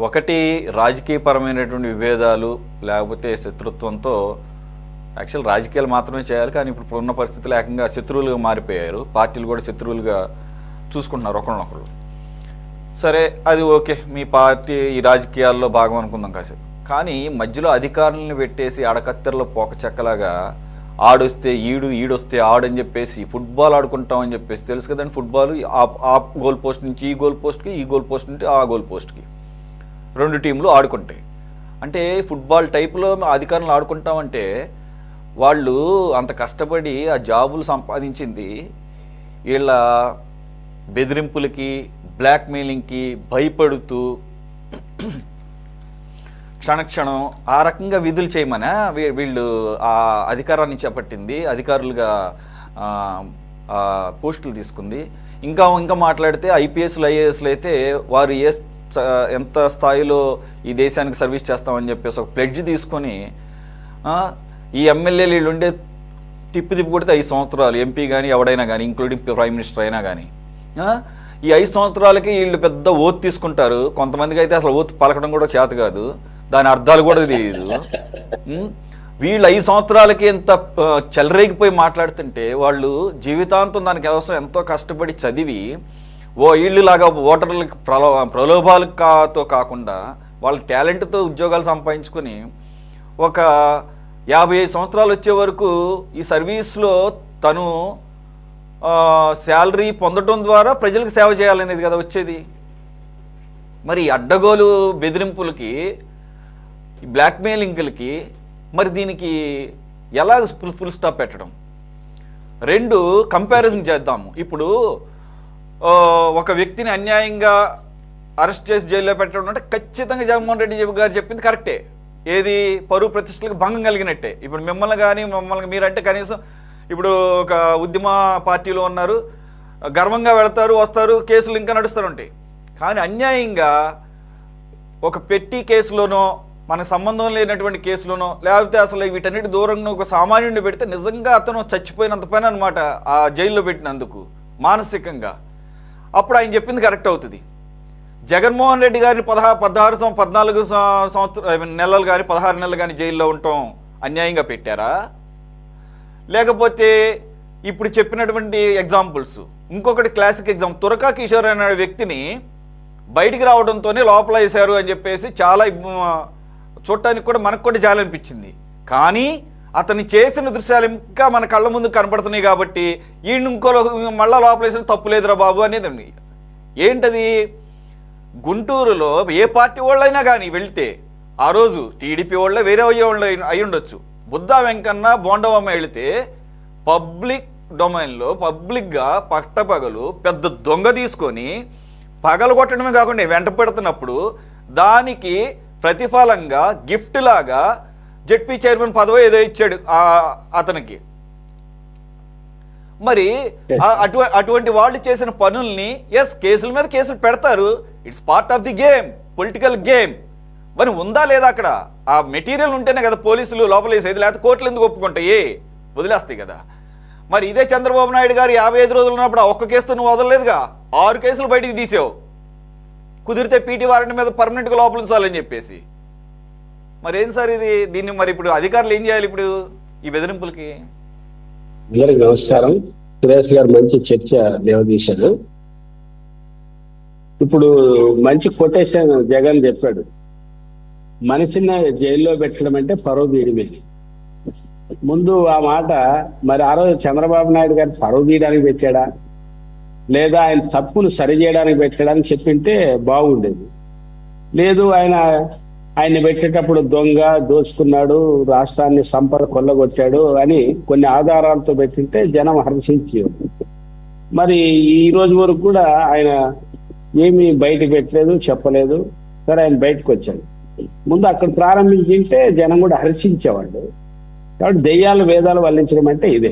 ఒకటి రాజకీయపరమైనటువంటి విభేదాలు లేకపోతే శత్రుత్వంతో యాక్చువల్ రాజకీయాలు మాత్రమే చేయాలి, కానీ ఇప్పుడు ఉన్న పరిస్థితులు ఏకంగా శత్రువులుగా మారిపోయారు. పార్టీలు కూడా శత్రువులుగా చూసుకుంటున్నారు ఒకరినొకరు. సరే, అది ఓకే, మీ పార్టీ ఈ రాజకీయాల్లో భాగం అనుకుందాం కాసేపు. కానీ మధ్యలో అధికారులను పెట్టేసి ఆడకత్తెరలో పోక చెక్కలాగా ఆడొస్తే ఈడొస్తే ఆడని చెప్పేసి ఫుట్బాల్ ఆడుకుంటామని చెప్పేసి తెలుసు కదండి. ఫుట్బాల్ ఆ గోల్ పోస్ట్ నుంచి ఈ గోల్ పోస్ట్కి, ఈ గోల్ పోస్ట్ నుంచి ఆ గోల్ పోస్ట్కి 2 టీంలు ఆడుకుంటాయి. అంటే ఫుట్బాల్ టైపులో అధికారులు ఆడుకుంటామంటే వాళ్ళు అంత కష్టపడి ఆ జాబులు సంపాదించింది వీళ్ళ బెదిరింపులకి, బ్లాక్మెయిలింగ్కి భయపడుతూ క్షణక్షణం ఆ రకంగా విధులు చేయమని వీళ్ళు ఆ అధికారాన్ని చేపట్టింది, అధికారులుగా పోస్టులు తీసుకుంది. ఇంకా మాట్లాడితే ఐపీఎస్లు ఐఏఎస్లు అయితే వారు ఎంత స్థాయిలో ఈ దేశానికి సర్వీస్ చేస్తామని చెప్పేసి ఒక ప్లెడ్జ్ తీసుకొని ఈ ఎమ్మెల్యేలు వీళ్ళు ఉండే తిప్పి కొడితే 5 సంవత్సరాలు ఎంపీ కానీ ఎవడైనా కానీ ఇంక్లూడింగ్ ప్రైమ్ మినిస్టర్ అయినా కానీ ఈ 5 సంవత్సరాలకి వీళ్ళు పెద్ద ఓత్ తీసుకుంటారు. కొంతమందికి అయితే అసలు ఓత్ పలకడం కూడా చేత కాదు, దాని అర్థాలు కూడా తెలియదు. వీళ్ళు 5 సంవత్సరాలకి ఎంత చెలరేగిపోయి మాట్లాడుతుంటే వాళ్ళు జీవితాంతం దానికి అవసరం ఎంతో కష్టపడి చదివి వీళ్ళలాగా ఓటర్లకి ప్రలోభాలతో కాకుండా వాళ్ళ టాలెంట్తో ఉద్యోగాలు సంపాదించుకొని ఒక 55 సంవత్సరాలు వచ్చే వరకు ఈ సర్వీస్లో తను శాలరీ పొందడం ద్వారా ప్రజలకు సేవ చేయాలనేది కదా వచ్చేది. మరి అడ్డగోలు బెదిరింపులకి, బ్లాక్మెయిలింగ్లకి మరి దీనికి ఎలా ఫుల్ స్టాప్ పెట్టడం? 2 కంపారిజన్ చేద్దాము. ఇప్పుడు ఒక వ్యక్తిని అన్యాయంగా అరెస్ట్ చేసి జైల్లో పెట్టడం అంటే ఖచ్చితంగా జగన్మోహన్ రెడ్డి గారు చెప్పింది కరెక్టే. ఏది పరువు ప్రతిష్టలకు భంగం కలిగినట్టే. ఇప్పుడు మమ్మల్ని మీరంటే కనీసం ఇప్పుడు ఒక ఉద్యమ పార్టీలో ఉన్నారు, గర్వంగా వెళతారు వస్తారు, కేసులు ఇంకా నడుస్తూ ఉంటాయి. కానీ అన్యాయంగా ఒక పెట్టి కేసులోనో మనకు సంబంధం లేనటువంటి కేసులోనో లేకపోతే అసలు వీటన్నిటి దూరంగా ఒక సామాన్యుడిని పెడితే నిజంగా అతను చచ్చిపోయినంత పని అనమాట ఆ జైల్లో పెట్టినందుకు మానసికంగా. అప్పుడు ఆయన చెప్పింది కరెక్ట్ అవుతుంది. జగన్మోహన్ రెడ్డి గారిని 14 నెలలు కానీ 16 నెలలు కానీ జైల్లో ఉండటం అన్యాయంగా పెట్టారా? లేకపోతే ఇప్పుడు చెప్పినటువంటి ఎగ్జాంపుల్స్, ఇంకొకటి క్లాసిక్ ఎగ్జాంపుల్, తురకా కిషోర్ అనే వ్యక్తిని బయటికి రావడంతోనే లోపల వేశారు అని చెప్పేసి చాలా చూడటానికి కూడా మనకు కూడా జాలి అనిపించింది. కానీ అతను చేసిన దృశ్యాలు ఇంకా మన కళ్ళ ముందు కనపడుతున్నాయి కాబట్టి మళ్ళా లోపల వేసిన తప్పు లేదురా బాబు అనేది. ఏంటది? గుంటూరులో ఏ పార్టీ వాళ్ళైనా కానీ వెళ్తే ఆ రోజు టీడీపీ వాళ్ళే వేరే వాళ్ళు అయి ఉండొచ్చు, బుద్ధా వెంకన్న బోండవమ్మ వెళితే పబ్లిక్ డొమైన్లో పబ్లిక్గా పట్టపగలు పెద్ద దొంగ తీసుకొని పగలు కొట్టడమే కాకుండా వెంట పెడుతున్నప్పుడు దానికి ప్రతిఫలంగా గిఫ్ట్ లాగా జెడ్పీ చైర్మన్ పదవి ఏదో ఇచ్చాడు అతనికి. మరి అటువంటి వాళ్ళు చేసిన పనుల్ని కేసుల మీద కేసులు పెడతారు. It's part of the game, political game. మరి ఉందా లేదా అక్కడ ఆ మెటీరియల్ ఉంటేనే కదా పోలీసులు లోపల వేసేది, లేకపోతే కోర్టులు ఎందుకు ఒప్పుకుంటాయి? వదిలేస్తాయి కదా. మరి ఇదే చంద్రబాబు నాయుడు గారు 55 రోజులు ఉన్నప్పుడు ఒక్క కేసుతో నువ్వు వదలలేదుగా, 6 కేసులు బయటికి తీసావు. కుదిరితే పీటీ వారెంట్ మీద పర్మనెంట్గా లోపల ఉంచాలని చెప్పేసి. మరి ఏం సార్ ఇది? దీన్ని మరి ఇప్పుడు అధికారులు ఏం చేయాలి ఇప్పుడు ఈ బెదిరింపులకి? అందరికి నమస్కారం. సురేష్ గారు మంచి చర్చ లేవదీశారు. ఇప్పుడు మంచి కొటేషన్ జగన్ చెప్పాడు, మనిషిని జైల్లో పెట్టడం అంటే పరువు తీయడమే. ముందు ఆ మాట మరి ఆ రోజు చంద్రబాబు నాయుడు గారు పరువు తీయడానికి పెట్టాడా లేదా ఆయన తప్పును సరిచేయడానికి పెట్టాడని చెప్పింటే బాగుండేది. లేదు, ఆయన్ని పెట్టేటప్పుడు దొంగ దోచుకున్నాడు, రాష్ట్రాన్ని సంపద కొల్లగొట్టాడు అని కొన్ని ఆధారాలతో పెట్టింటే జనం హర్షించారు. మరి ఈ రోజు వరకు కూడా ఆయన ఏమీ బయటకు పెట్టలేదు, చెప్పలేదు. సరే, ఆయన బయటకు వచ్చాడు. ముందు అక్కడ ప్రారంభించింటే జనం కూడా హర్షించేవాళ్ళు. కాబట్టి దెయ్యాలు వేదాలు వల్లించడం అంటే ఇదే.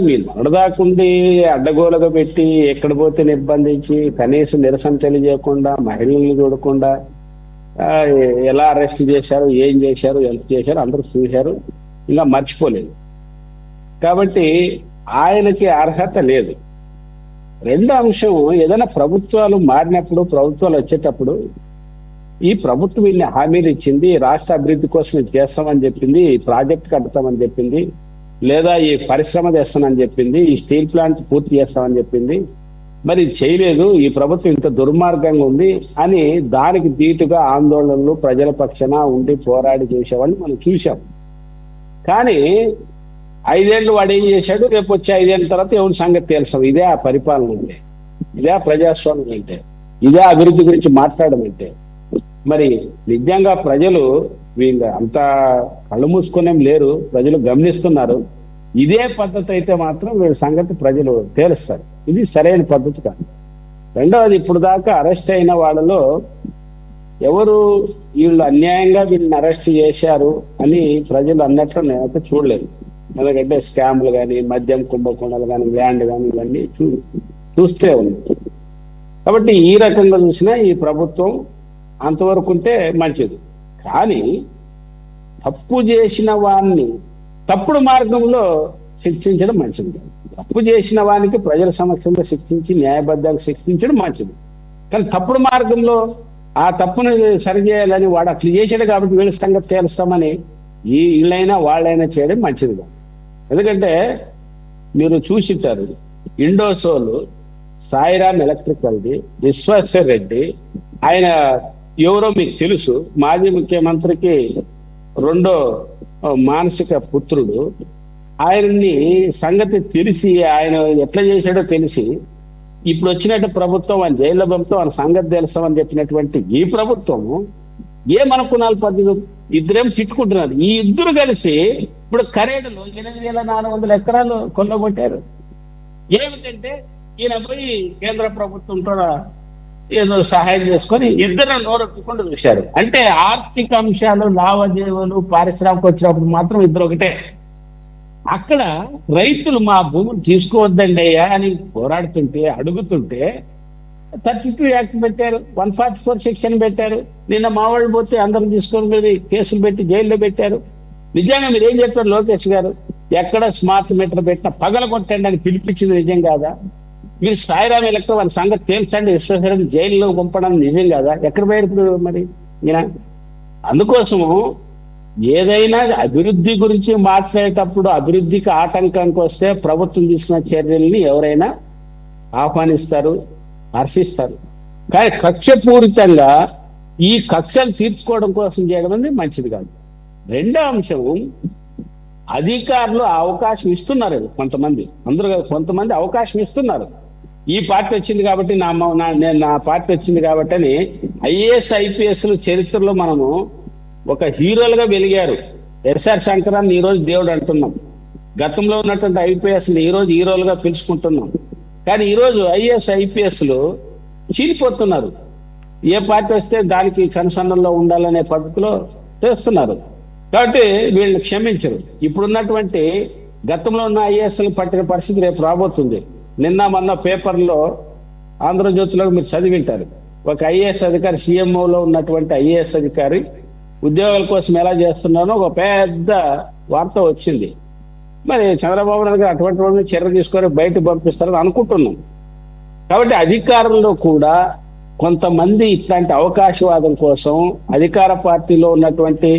మీరు నడదాకుండి అడ్డగోలుగా పెట్టి ఎక్కడ పోతే నిర్బంధించి కనీసం నిరసన తెలియజేయకుండా మహిళల్ని చూడకుండా ఎలా అరెస్ట్ చేశారు, ఏం చేశారు, ఎంత చేశారు అందరూ చూశారు, ఇంకా మర్చిపోలేదు. కాబట్టి ఆయనకి అర్హత లేదు. రెండో అంశం, ఏదైనా ప్రభుత్వాలు మారినప్పుడు, ప్రభుత్వాలు వచ్చేటప్పుడు ఈ ప్రభుత్వం ఇన్ని హామీలు ఇచ్చింది, రాష్ట్ర అభివృద్ధి కోసం ఇది చేస్తామని చెప్పింది, ఈ ప్రాజెక్ట్ కడతామని చెప్పింది, లేదా ఈ పరిశ్రమ తెస్తామని చెప్పింది, ఈ స్టీల్ ప్లాంట్ పూర్తి చేస్తామని చెప్పింది, మరి ఇది చేయలేదు, ఈ ప్రభుత్వం ఇంత దుర్మార్గంగా ఉంది అని దానికి ధీటుగా ఆందోళనలు ప్రజల పక్షాన ఉండి పోరాడి చేసేవాడిని మనం చూసాం. కానీ 5 ఏళ్ళు వాడు ఏం చేశాడు, రేపు వచ్చే 5 ఏళ్ళ తర్వాత ఎవరి సంగతి తెలుసాం. ఇదే ఆ పరిపాలన అంటే, ఇదే ప్రజాస్వామ్యం అంటే, ఇదే అభివృద్ధి గురించి మాట్లాడడం అంటే. మరి నిజంగా ప్రజలు వీళ్ళ అంత కళ్ళు మూసుకునేం లేరు, ప్రజలు గమనిస్తున్నారు. ఇదే పద్ధతి అయితే మాత్రం వీళ్ళ సంగతి ప్రజలు తేలుస్తారు. ఇది సరైన పద్ధతి కాదు. రెండవది, ఇప్పుడు దాకా అరెస్ట్ అయిన వాళ్ళలో ఎవరు వీళ్ళు అన్యాయంగా వీళ్ళని అరెస్ట్ చేశారు అని ప్రజలు అన్నట్లు నేనైతే చూడలేదు. ఎందుకంటే స్కామ్లు కానీ, మద్యం కుంభకోణాలు కానీ, ల్యాండ్ కానీ ఇవన్నీ చూస్తే ఉంది. కాబట్టి ఈ రకంగా చూసినా ఈ ప్రభుత్వం అంతవరకు ఉంటే మంచిది. కానీ తప్పు చేసిన వాడిని తప్పుడు మార్గంలో శిక్షించడం మంచిది. తప్పు చేసిన వానికి ప్రజల సమక్షంలో శిక్షించి న్యాయబద్ధంగా శిక్షించడం మంచిది. కానీ తప్పుడు మార్గంలో ఆ తప్పును సరిచేయాలని వాడు అట్లా చేశాడు కాబట్టి వీళ్ళ సంగతి తేలుస్తామని ఈ వీళ్ళైనా వాళ్ళైనా చేయడం మంచిది కాదు. ఎందుకంటే మీరు చూసిట్టారు, ఇండోసోల్, సాయిరామ్ ఎలక్ట్రికల్ది, విశ్వేశ్వర్ రెడ్డి, ఆయన ఎవరో మీకు తెలుసు, మాజీ ముఖ్యమంత్రికి రెండో మానసిక పుత్రుడు. ఆయన్ని సంగతి తెలిసి ఆయన ఎట్లా చేశాడో తెలిసి ఇప్పుడు వచ్చినట్టు ప్రభుత్వం ఆయన జైల్లో పంపుతూ ఆయన సంగతి తెలుస్తామని చెప్పినటువంటి ఈ ప్రభుత్వము ఏమనుకున్నాను పద్ధతి, ఇద్దరేం చిట్టుకుంటున్నారు. ఈ ఇద్దరు కలిసి ఇప్పుడు కరేడులో 8,400 ఎకరాలు కొల్లగొట్టారు. ఏమిటంటే ఈయన పోయి కేంద్ర ప్రభుత్వంతో ఏదో సహాయం చేసుకొని ఇద్దరు నోరెత్తుకుంటూ చూశారు. అంటే ఆర్థిక అంశాలు, లావాదేవీలు, పారిశ్రామిక వచ్చినప్పుడు మాత్రం ఇద్దరు ఒకటే. అక్కడ రైతులు మా భూములు తీసుకోవద్దండి అయ్యా అని పోరాడుతుంటే, అడుగుతుంటే 32 యాక్ట్ పెట్టారు, 144 సెక్షన్ పెట్టారు. నిన్న మా వాళ్ళు పోతే అందరం తీసుకొని వెళ్ళి కేసులు పెట్టి జైల్లో పెట్టారు. నిజంగా మీరు ఏం చెప్తారు లోకేష్ గారు? ఎక్కడ స్మార్ట్ మీటర్ పెట్టినా పగల కొట్టండి అని పిలిపించింది నిజం కాదా? మీరు సాయిరామ్ ఎలక్ట్రికల్ వాళ్ళ సంగతి తేల్చండి, విశ్వేశ్వరం జైల్లో పంపడం నిజం కాదా? ఎక్కడ పోయారు మరి ఈయన? అందుకోసము ఏదైనా అభివృద్ధి గురించి మాట్లాడేటప్పుడు అభివృద్ధికి ఆటంకంకి వస్తే ప్రభుత్వం తీసుకున్న చర్యల్ని ఎవరైనా ఆహ్వానిస్తారు, హర్షిస్తారు. కానీ కక్షపూరితంగా ఈ కక్షలు తీర్చుకోవడం కోసం చేయడం అనేది మంచిది కాదు. రెండో అంశం, అధికారులు అవకాశం ఇస్తున్నారు కొంతమంది, అందరూ కొంతమంది అవకాశం ఇస్తున్నారు. ఈ పార్టీ వచ్చింది కాబట్టి నా పార్టీ వచ్చింది కాబట్టి అని ఐఏఎస్ ఐపీఎస్లు చరిత్రలో మనము ఒక హీరోలుగా వెలిగారు. ఎస్ఆర్ శంకరాన్ని ఈ రోజు దేవుడు అంటున్నాం. గతంలో ఉన్నటువంటి ఐపీఎస్లు ఈ రోజు హీరోలుగా పిలుచుకుంటున్నాం. కానీ ఈరోజు ఐఏఎస్ ఐపీఎస్లు చీలిపోతున్నారు. ఏ పార్టీ వస్తే దానికి కనుసన్నల్లో ఉండాలనే పద్ధతిలో చేస్తున్నారు. కాబట్టి వీళ్ళని క్షమించరు. ఇప్పుడున్నటువంటి గతంలో ఉన్న ఐఏఎస్లు పట్టిన పరిస్థితి రేపు రాబోతుంది. నిన్న మొన్న పేపర్లో ఆంధ్రజ్యోతిలో మీరు చదివింటారు, ఒక ఐఏఎస్ అధికారి, సీఎంఓలో ఉన్నటువంటి ఐఏఎస్ అధికారి ఉద్యోగాల కోసం ఎలా చేస్తున్నారో ఒక పెద్ద వార్త వచ్చింది. మరి చంద్రబాబు నాయుడు గారు అటువంటి వాళ్ళని చర్య తీసుకొని బయటకు పంపిస్తారని అనుకుంటున్నాం. కాబట్టి అధికారంలో కూడా కొంతమంది ఇట్లాంటి అవకాశవాదం కోసం, అధికార పార్టీలో ఉన్నటువంటి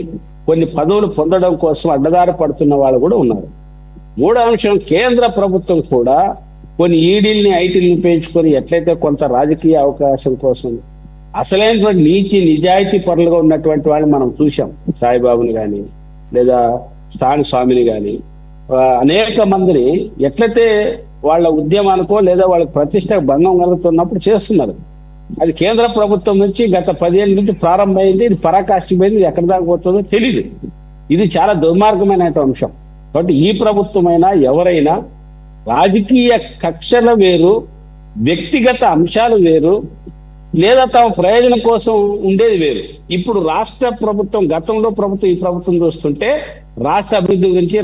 కొన్ని పదవులు పొందడం కోసం అడ్డదారి పడుతున్న వాళ్ళు కూడా ఉన్నారు. మూడో అంశం, కేంద్ర ప్రభుత్వం కూడా కొన్ని ఈడీల్ని, ఐటీల్ని పెంచుకొని ఎట్లయితే కొంత రాజకీయ అవకాశం కోసం అసలైనటువంటి నిజాయితీ పరులుగా ఉన్నటువంటి వాళ్ళని మనం చూసాం. సాయిబాబుని కానీ, లేదా స్థాని స్వామిని కానీ, అనేక మందిని ఎట్లయితే వాళ్ళ ఉద్యమానికో లేదా వాళ్ళకి ప్రతిష్ట భంగం కలుగుతున్నప్పుడు చేస్తున్నారు. అది కేంద్ర ప్రభుత్వం నుంచి గత 10 ఏళ్ళ నుంచి ప్రారంభమైంది. ఇది పరాకాష్ఠమైంది, ఎక్కడి దాకా పోతుందో తెలియదు. ఇది చాలా దుర్మార్గమైన అంశం. కాబట్టి ఈ ప్రభుత్వమైనా ఎవరైనా రాజకీయ కక్షల వేరు, వ్యక్తిగత అంశాలు వేరు, లేదా తమ ప్రయోజనం కోసం ఉండేది వేరు. ఇప్పుడు రాష్ట్ర ప్రభుత్వం, గతంలో ప్రభుత్వం, ఈ ప్రభుత్వం చూస్తుంటే రాష్ట్ర అభివృద్ధి గురించి,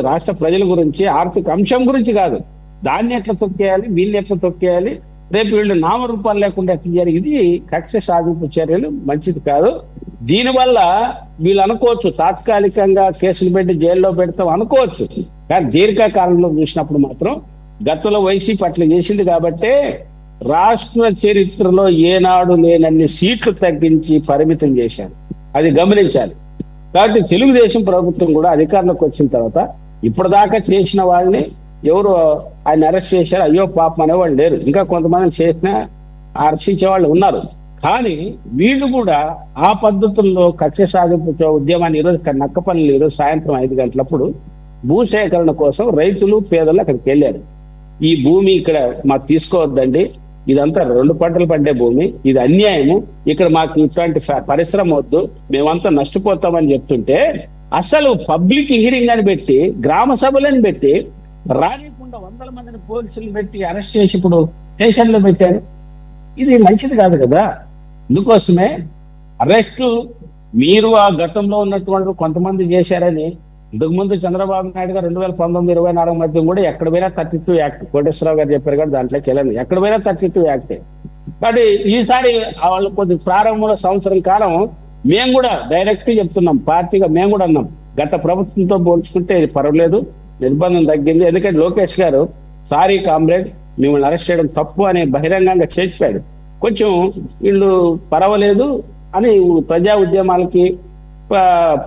రాష్ట్ర ప్రజల గురించి, ఆర్థిక అంశం గురించి కాదు, దాన్ని ఎట్లా తొక్కేయాలి, వీళ్ళు ఎట్లా తొక్కేయాలి, రేపు వీళ్ళు నామరూపాలు లేకుండా ఎట్లా చేయాలి, ఇది కక్ష సాధింపు చర్యలు మంచిది కాదు. దీనివల్ల వీళ్ళు అనుకోవచ్చు తాత్కాలికంగా కేసులు పెట్టి జైల్లో పెడతాం అనుకోవచ్చు. కానీ దీర్ఘకాలంలో చూసినప్పుడు మాత్రం గతంలో వైసీపీ అట్లా చేసింది కాబట్టే రాష్ట్ర చరిత్రలో ఏనాడు లేనన్ని సీట్లు తగ్గించి పరిమితం చేశారు. అది గమనించాలి. కాబట్టి తెలుగుదేశం ప్రభుత్వం కూడా అధికారంలోకి వచ్చిన తర్వాత ఇప్పటిదాకా చేసిన వాళ్ళని ఎవరు ఆయన అరెస్ట్ చేశారు, అయ్యో పాపం అనేవాళ్ళు లేరు. ఇంకా కొంతమంది చేసిన హర్షించే వాళ్ళు ఉన్నారు. కానీ వీళ్ళు కూడా ఆ పద్ధతుల్లో కక్ష సాధింపు ఉద్యమాన్ని ఈరోజు నక్కపల్లి ఈరోజు సాయంత్రం 5 గంటలప్పుడు భూసేకరణ కోసం రైతులు పేదలు అక్కడికి వెళ్ళారు. ఈ భూమి ఇక్కడ మాకు తీసుకోవద్దండి, ఇదంతా 2 పంటలు పండే భూమి, ఇది అన్యాయము, ఇక్కడ మాకు ఇటువంటి పరిశ్రమ వద్దు, మేమంతా నష్టపోతామని చెప్తుంటే అసలు పబ్లిక్ హియరింగ్ అని పెట్టి గ్రామ సభలను పెట్టి రానికుండా 100 మందిని పోలీసులు పెట్టి అరెస్ట్ చేసి ఇప్పుడు స్టేషన్లో పెట్టారు. ఇది మంచిది కాదు కదా. అందుకోసమే అరెస్టు మీరు ఆ గతంలో ఉన్నటువంటి కొంతమంది చేశారని ఇంతకుముందు చంద్రబాబు నాయుడు గారు 2019-24 మధ్య కూడా ఎక్కడ పోయినా 32 యాక్ట్ కోటేశ్వరరావు గారు చెప్పారు కదా, దాంట్లోకి వెళ్ళండి, ఎక్కడ పోయినా 32 యాక్టే. కాబట్టి ఈసారి వాళ్ళు కొద్ది ప్రారంభంలో సంవత్సరం కాలం మేము కూడా డైరెక్ట్ చెప్తున్నాం, పార్టీగా మేము కూడా అన్నాం, గత ప్రభుత్వంతో పోల్చుకుంటే ఇది పర్వాలేదు, నిర్బంధం తగ్గింది. ఎందుకంటే లోకేష్ గారు సారీ కామ్రేడ్, మిమ్మల్ని అరెస్ట్ చేయడం తప్పు అని బహిరంగంగా చెప్పాడు. కొంచెం వీళ్ళు పర్వాలేదు అని ప్రజా ఉద్యమాలకి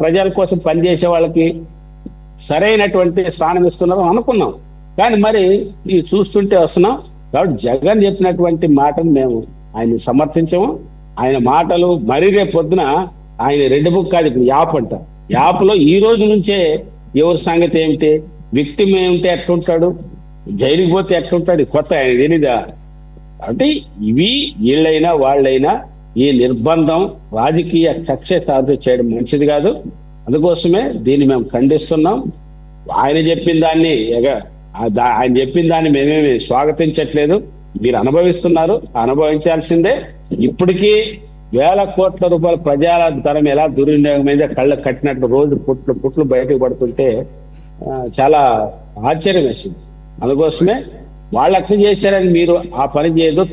ప్రజల కోసం పనిచేసే వాళ్ళకి సరైనటువంటి స్థానం ఇస్తున్నారు అనుకున్నాం. కానీ మరి ఇది చూస్తుంటే వస్తున్నాం. కాబట్టి జగన్ చెప్పినటువంటి మాటను మేము ఆయన సమర్థించము. ఆయన మాటలు మరీ రేపు పొద్దున ఆయన రెడ్ బుక్ కాదు, ఇప్పుడు యాప్ అంట, యాప్లో ఈ రోజు నుంచే ఎవరి సంగతి ఏమిటి, విక్టిమ్ ఏమిటి, ఎట్లుంటాడు, జైలుకి పోతే ఎట్లుంటాడు, కొత్త ఆయన తెలీదా. అంటే ఇవి వీళ్ళైనా వాళ్ళైనా ఈ నిర్బంధం రాజకీయ కక్ష సాధన చేయడం మంచిది కాదు. అందుకోసమే దీన్ని మేము ఖండిస్తున్నాం. ఆయన చెప్పిన దాన్ని ఆయన చెప్పిన దాన్ని మేమేమి స్వాగతించట్లేదు. మీరు అనుభవిస్తున్నారు, అనుభవించాల్సిందే. ఇప్పటికీ వేల కోట్ల రూపాయల ప్రజల ధనం ఎలా దుర్వినియోగమైందో కళ్ళకు కట్టినట్లు రోజు పుట్లు బయటకు పడుతుంటే చాలా ఆశ్చర్యం వేసింది. అందుకోసమే వాళ్ళు అట్లా చేశారని మీరు ఆ పని చేయొద్దు,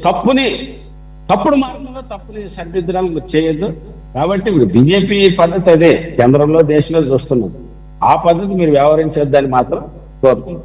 తప్పుడు మార్గంలో తప్పుని సరిదిద్దడానికి చేయొద్దు. కాబట్టి ఇప్పుడు బీజేపీ పద్ధతి అదే కేంద్రంలో దేశంలో చూస్తున్నాం, ఆ పద్ధతి మీరు వ్యవహరించొద్దని మాత్రం కోరుకుంటున్నాం.